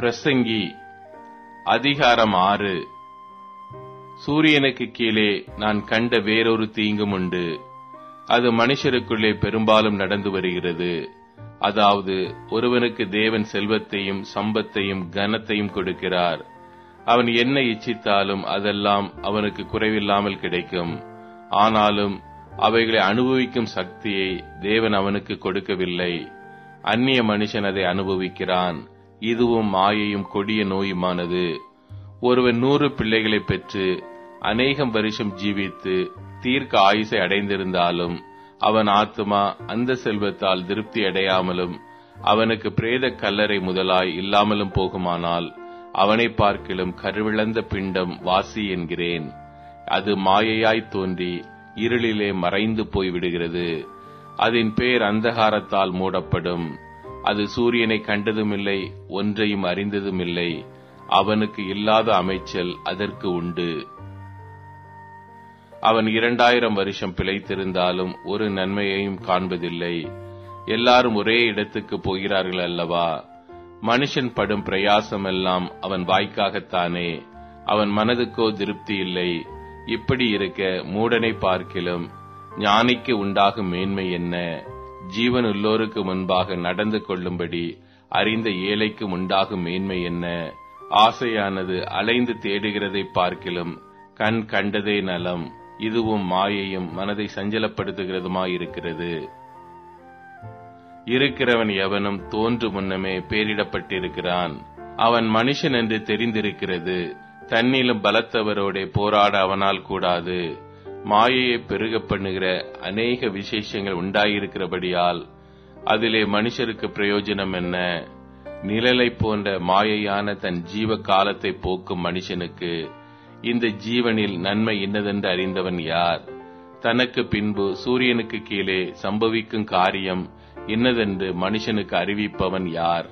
பிரசங்கி அதிகாரம் 6. சூரியனுக்கு கீழே நான் கண்ட வேறொரு தீங்கும் உண்டு. அது மனுஷருக்குள்ளே பெரும்பாலும் நடந்து வருகிறது. அதாவது, ஒருவனுக்கு தேவன் செல்வத்தையும் சம்பத்தையும் கனத்தையும் கொடுக்கிறார். அவன் என்ன இச்சித்தாலும் அதெல்லாம் அவனுக்கு குறைவில்லாமல் கிடைக்கும். ஆனாலும் அவைகளை அனுபவிக்கும் சக்தியை தேவன் அவனுக்கு கொடுக்கவில்லை. அந்நிய மனுஷன் அதை அனுபவிக்கிறான். இதுவும் மாயையும் கொடிய நோயுமானது. ஒருவன் 100 பிள்ளைகளை பெற்று அநேகம் வருஷம் ஜீவித்து தீர்க்க ஆயுசை அடைந்திருந்தாலும் அவன் ஆத்துமா அந்த செல்வத்தால் திருப்தி அடையாமலும் அவனுக்கு பிரேத கல்லறை முதலாய் இல்லாமலும் போகுமானால் அவனை பார்க்கிலும் கருவிழந்த பிண்டம் வாசி என்கிறேன். அது மாயையாய் தோன்றி இருளிலே மறைந்து போய் விடுகிறது. அதன் பேர் அந்தகாரத்தால் மூடப்படும். அது சூரியனை கண்டதுமில்லை, ஒன்றையும் அறிந்ததுமில்லை. அவனுக்கு இல்லாத அமைச்சல் அதற்கு உண்டு. அவன் 2000 வருஷம் பிழைத்திருந்தாலும் ஒரு நன்மையையும் காண்பதில்லை. எல்லாரும் ஒரே இடத்துக்கு போகிறார்கள் அல்லவா? மனுஷன் படும் பிரயாசமெல்லாம் அவன் வாய்க்காகத்தானே, அவன் மனதுக்கோ திருப்தி இல்லை. இப்படி இருக்க மூடனை பார்க்கிலும் ஞானிக்கு உண்டாகும் மேன்மை என்ன? ஜீவன் உள்ளோருக்கு முன்பாக நடந்து கொள்ளும்படி அறிந்த ஏழைக்கு உண்டாகும் மேன்மை என்ன? ஆசையானது அலைந்து தேடுகிறதை பார்க்கிலும் கண் கண்டதே நலம். இதுவும் மாயையும் மனதை சஞ்சலப்படுத்துகிறதுமாயிருக்கிறது. இருக்கிறவன் எவனும் தோன்று முன்னமே பேரிடப்பட்டிருக்கிறான். அவன் மனுஷன் என்று தெரிந்திருக்கிறது. தன்னிலும் பலத்தவரோட போராட அவனால் கூடாது. மாயையை பெருக பண்ணுகிற அநேக விசேஷங்கள் உண்டாயிருக்கிறபடியால் அதிலே மனுஷருக்கு பிரயோஜனம் என்ன? நிழலை போன்ற மாயையான தன் ஜீவ காலத்தை போக்கும் மனுஷனுக்கு இந்த ஜீவனில் நன்மை இன்னதென்று அறிந்தவன் யார்? தனக்கு பின்பு சூரியனுக்கு கீழே சம்பவிக்கும் காரியம் இன்னதென்று மனுஷனுக்கு அறிவிப்பவன் யார்?